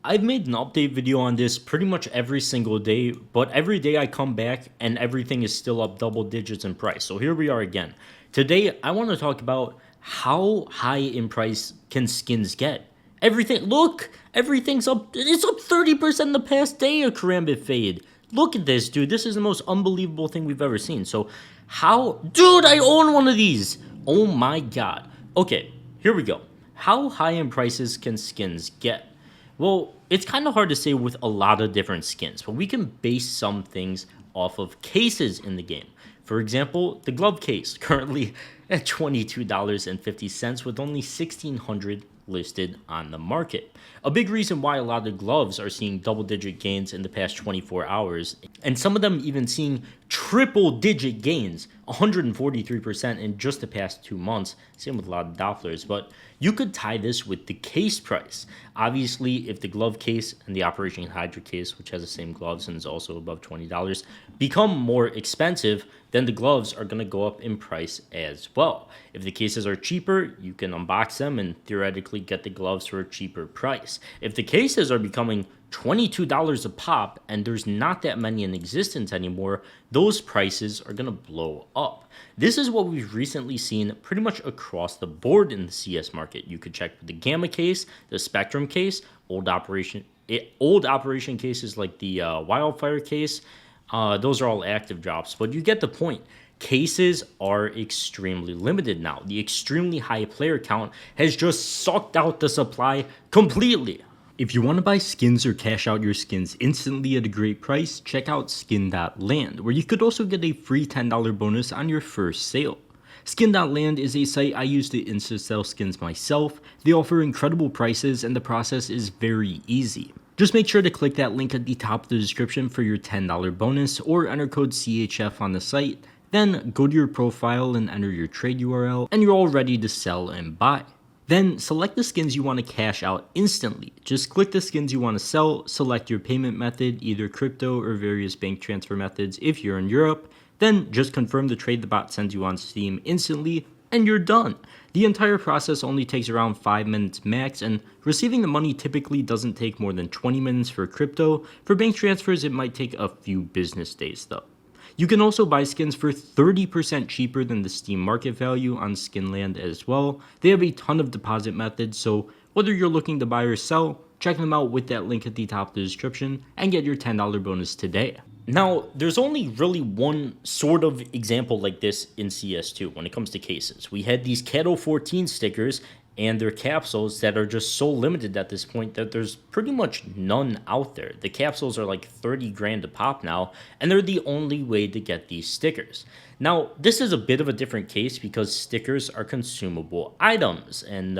I've made an update video on this pretty much every single day, but every day I come back and everything is still up double digits in price. So here we are again. Today, I want to talk about how high in price can skins get. Everything, look, everything's up, it's up 30% in the past day, a Karambit Fade. Look at this, dude. This is the most unbelievable thing we've ever seen. So dude, I own one of these. Oh my God. Okay, here we go. How high in prices can skins get? Well, it's kind of hard to say with a lot of different skins, but we can base some things off of cases in the game. For example, the glove case, currently at $22.50 with only 1,600 listed on the market. A big reason why a lot of gloves are seeing double-digit gains in the past 24 hours, and some of them even seeing triple-digit gains, 143% in just the past 2 months. Same with a lot of Dopplers, but you could tie this with the case price. Obviously, if the glove case and the Operation Hydra case, which has the same gloves and is also above $20, become more expensive, then the gloves are going to go up in price as well. If the cases are cheaper, you can unbox them and theoretically get the gloves for a cheaper price. If the cases are becoming $22 a pop and there's not that many in existence anymore, those prices are going to blow up. This is what we've recently seen pretty much across the board in the CS market. You could check the Gamma case, the Spectrum case, old operation cases like the Wildfire case. Those are all active drops, but you get the point. Cases are extremely limited now. The extremely high player count has just sucked out the supply completely. If you want to buy skins or cash out your skins instantly at a great price, check out skin.land, where you could also get a free $10 bonus on your first sale. Skin.land is a site I use to insta-sell skins myself. They offer incredible prices and the process is very easy. Just make sure to click that link at the top of the description for your $10 bonus or enter code CHF on the site. Then go to your profile and enter your trade URL and you're all ready to sell and buy. Then select the skins you want to cash out instantly. Just click the skins you want to sell, select your payment method, either crypto or various bank transfer methods if you're in Europe. Then just confirm the trade the bot sends you on Steam instantly, and you're done. The entire process only takes around 5 minutes max, and receiving the money typically doesn't take more than 20 minutes for crypto. For bank transfers, it might take a few business days though. You can also buy skins for 30% cheaper than the Steam market value on Skinland as well. They have a ton of deposit methods, so whether you're looking to buy or sell, check them out with that link at the top of the description and get your $10 bonus today. Now, there's only really one sort of example like this in CS2 when it comes to cases. We had these Cato 14 stickers and their capsules that are just so limited at this point that there's pretty much none out there. The capsules are like 30 grand a pop now, and they're the only way to get these stickers. Now, this is a bit of a different case because stickers are consumable items, and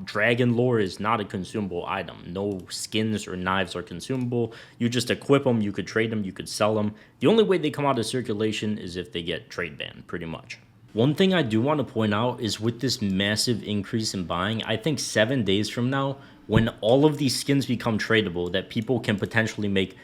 Dragon Lore is not a consumable item. No skins or knives are consumable. You just equip them, you could trade them, you could sell them. The only way they come out of circulation is if they get trade banned, pretty much. One thing I do want to point out is with this massive increase in buying, I think 7 days from now, when all of these skins become tradable, that people can potentially make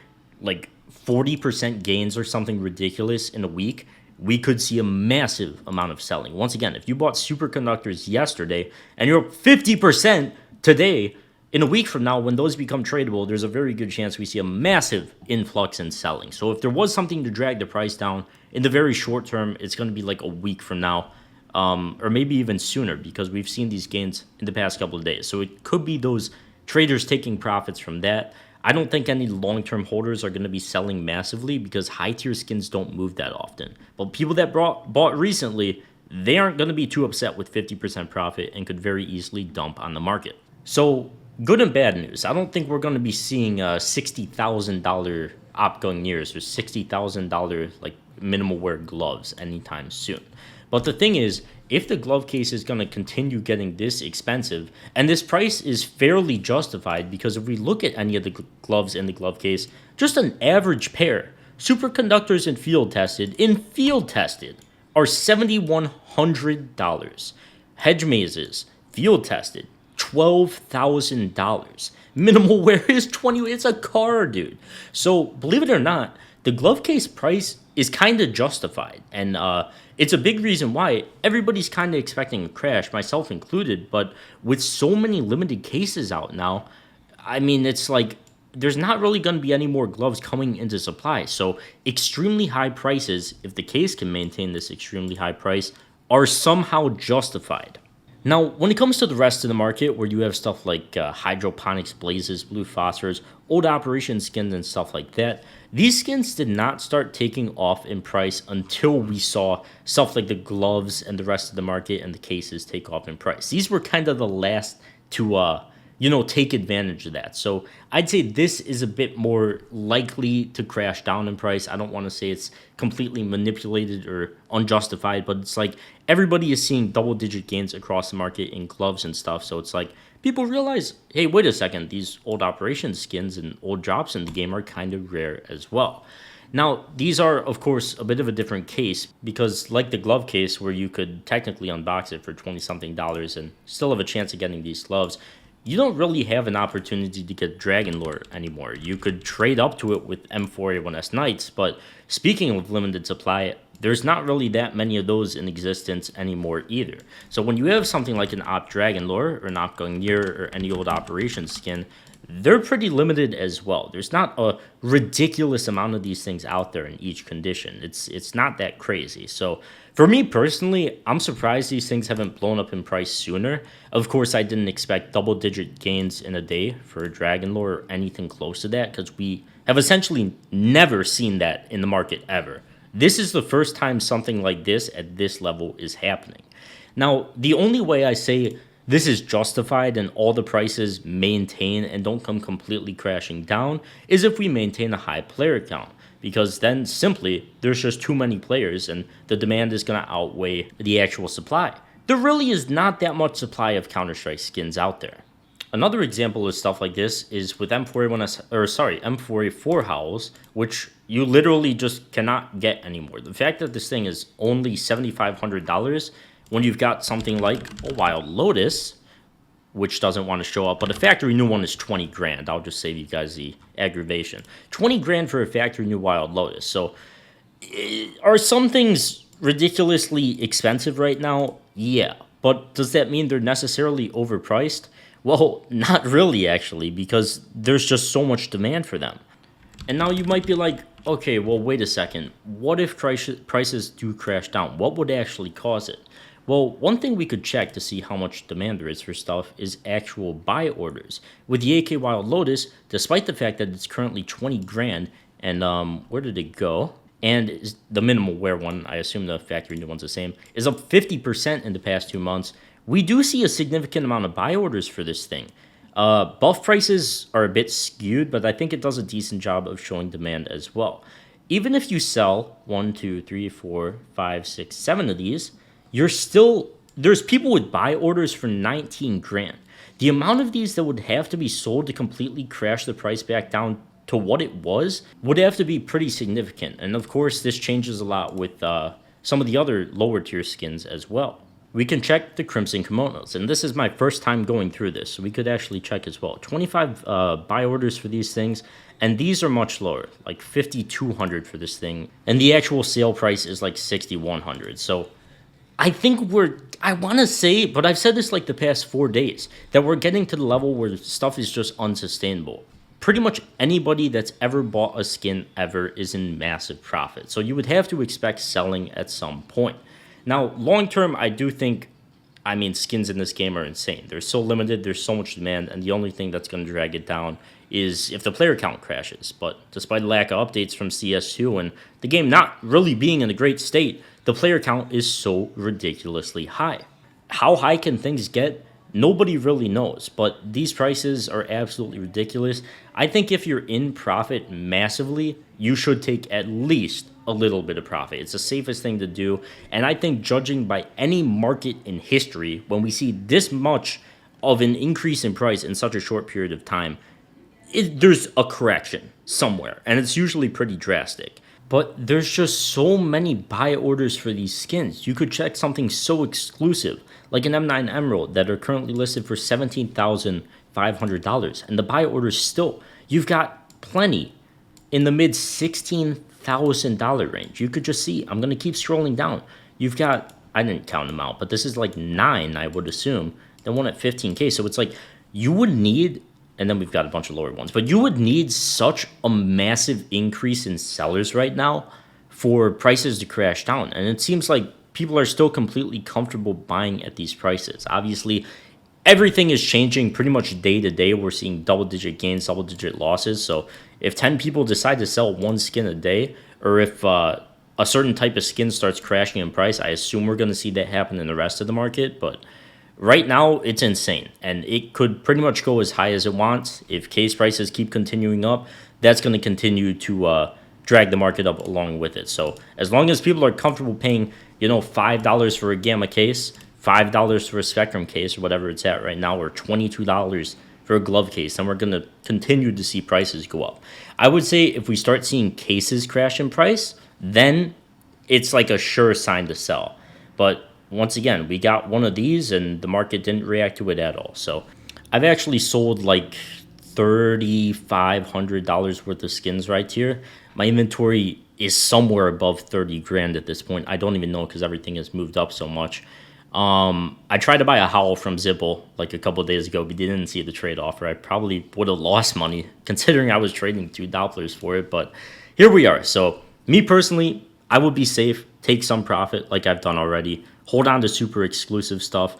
like 40% gains or something ridiculous in a week, we could see a massive amount of selling. Once again, if you bought superconductors yesterday and you're up 50% today, in a week from now, when those become tradable, there's a very good chance we see a massive influx in selling. So if there was something to drag the price down in the very short term, it's going to be like a week from now, or maybe even sooner, because we've seen these gains in the past couple of days. So it could be those traders taking profits from that. I don't think any long-term holders are going to be selling massively because high-tier skins don't move that often. But people that bought recently, they aren't going to be too upset with 50% profit and could very easily dump on the market. So good and bad news. I don't think we're going to be seeing $60,000 outgoing years or $60,000 like minimal wear gloves anytime soon. But the thing is, if the glove case is going to continue getting this expensive, and this price is fairly justified because if we look at any of the gloves in the glove case, just an average pair, superconductors and field tested, are $7,100. Hedge mazes, field tested, $12,000. Minimal wear is $20. It's a car, dude. So believe it or not, the glove case price is kind of justified, and it's a big reason why everybody's kind of expecting a crash, myself included. But with so many limited cases out now, I mean, it's like there's not really going to be any more gloves coming into supply. So, extremely high prices, if the case can maintain this extremely high price, are somehow justified. Now, when it comes to the rest of the market, where you have stuff like hydroponics blazes, blue phosphors, old operation skins, and stuff like that, these skins did not start taking off in price until we saw stuff like the gloves and the rest of the market and the cases take off in price. These were kind of the last to take advantage of that. So I'd say this is a bit more likely to crash down in price. I don't want to say it's completely manipulated or unjustified, but it's like everybody is seeing double digit gains across the market in gloves and stuff. So it's like people realize, hey, wait a second, these old operations skins and old drops in the game are kind of rare as well. Now, these are, of course, a bit of a different case because, like the glove case, where you could technically unbox it for 20 something dollars and still have a chance of getting these gloves, you don't really have an opportunity to get Dragon Lore anymore. You could trade up to it with M4A1S Knights, but speaking of limited supply, there's not really that many of those in existence anymore either. So when you have something like an Op Dragon Lore or an Op Gungnir or any old Operation skin, they're pretty limited as well. There's not a ridiculous amount of these things out there in each condition. It's not that crazy. So for me personally, I'm surprised these things haven't blown up in price sooner. Of course, I didn't expect double-digit gains in a day for a Dragon Lore or anything close to that because we have essentially never seen that in the market ever. This is the first time something like this at this level is happening. Now, the only way I say this is justified and all the prices maintain and don't come completely crashing down is if we maintain a high player count, because then simply there's just too many players and the demand is going to outweigh the actual supply. There really is not that much supply of Counter-Strike skins out there. Another example of stuff like this is with M4A4 Howls, which you literally just cannot get anymore. The fact that this thing is only $7,500 when you've got something like a Wild Lotus, which doesn't want to show up, but a factory new one is 20 grand. I'll just save you guys the aggravation. 20 grand for a factory new Wild Lotus. So are some things ridiculously expensive right now? Yeah. But does that mean they're necessarily overpriced? Well, not really, actually, because there's just so much demand for them. And now you might be like, okay, well, wait a second. What if prices do crash down? What would actually cause it? Well, one thing we could check to see how much demand there is for stuff is actual buy orders. With the AK Wild Lotus, despite the fact that it's currently 20 grand, and where did it go? And the minimal wear one, I assume the factory new one's the same, is up 50% in the past 2 months. We do see a significant amount of buy orders for this thing. Buff prices are a bit skewed, but I think it does a decent job of showing demand as well. Even if you sell 1, 2, 3, 4, 5, 6, 7 of these, there's people with buy orders for 19 grand. The amount of these that would have to be sold to completely crash the price back down to what it was would have to be pretty significant. And of course, this changes a lot with some of the other lower tier skins as well. We can check the Crimson Kimonos, and this is my first time going through this, so we could actually check as well. 25 buy orders for these things, and these are much lower, like 5,200 for this thing, and the actual sale price is like 6,100. So I think I want to say, but I've said this like the past 4 days, that we're getting to the level where stuff is just unsustainable. Pretty much anybody that's ever bought a skin ever is in massive profit, so you would have to expect selling at some point. Now, long term, I do think, skins in this game are insane. They're so limited, there's so much demand, and the only thing that's going to drag it down is if the player count crashes. But despite the lack of updates from CS2 and the game not really being in a great state, the player count is so ridiculously high. How high can things get? Nobody really knows, but these prices are absolutely ridiculous. I think if you're in profit massively, you should take at least a little bit of profit. It's the safest thing to do, and I think judging by any market in history, when we see this much of an increase in price in such a short period of time, there's a correction somewhere, and it's usually pretty drastic. But there's just so many buy orders for these skins. You could check something so exclusive, like an M9 Emerald, that are currently listed for $17,500. And the buy orders still, you've got plenty in the mid $16,000 range. You could just see, I'm going to keep scrolling down. You've got, I didn't count them out, but this is like 9, I would assume. Then one at 15K. So it's like, you would need and then we've got a bunch of lower ones. But you would need such a massive increase in sellers right now for prices to crash down. And it seems like people are still completely comfortable buying at these prices. Obviously, everything is changing pretty much day to day. We're seeing double digit gains, double digit losses. So if 10 people decide to sell one skin a day, or if a certain type of skin starts crashing in price, I assume we're going to see that happen in the rest of the market. But right now, it's insane, and it could pretty much go as high as it wants. If case prices keep continuing up, that's going to continue to drag the market up along with it. So as long as people are comfortable paying, $5 for a Gamma case, $5 for a Spectrum case, or whatever it's at right now, or $22 for a glove case, then we're going to continue to see prices go up. I would say if we start seeing cases crash in price, then it's like a sure sign to sell. But once again, we got one of these and the market didn't react to it at all. So I've actually sold like $3,500 worth of skins right here. My inventory is somewhere above 30 grand at this point. I don't even know because everything has moved up so much. I tried to buy a howl from Zipple like a couple of days ago, but didn't see the trade offer. I probably would have lost money considering I was trading $2 for it, but here we are. So me personally, I would be safe, take some profit like I've done already, hold on to super exclusive stuff,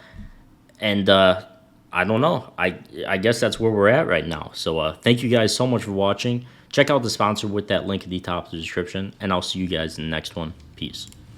and I don't know. I guess that's where we're at right now. So thank you guys so much for watching. Check out the sponsor with that link at the top of the description, and I'll see you guys in the next one. Peace.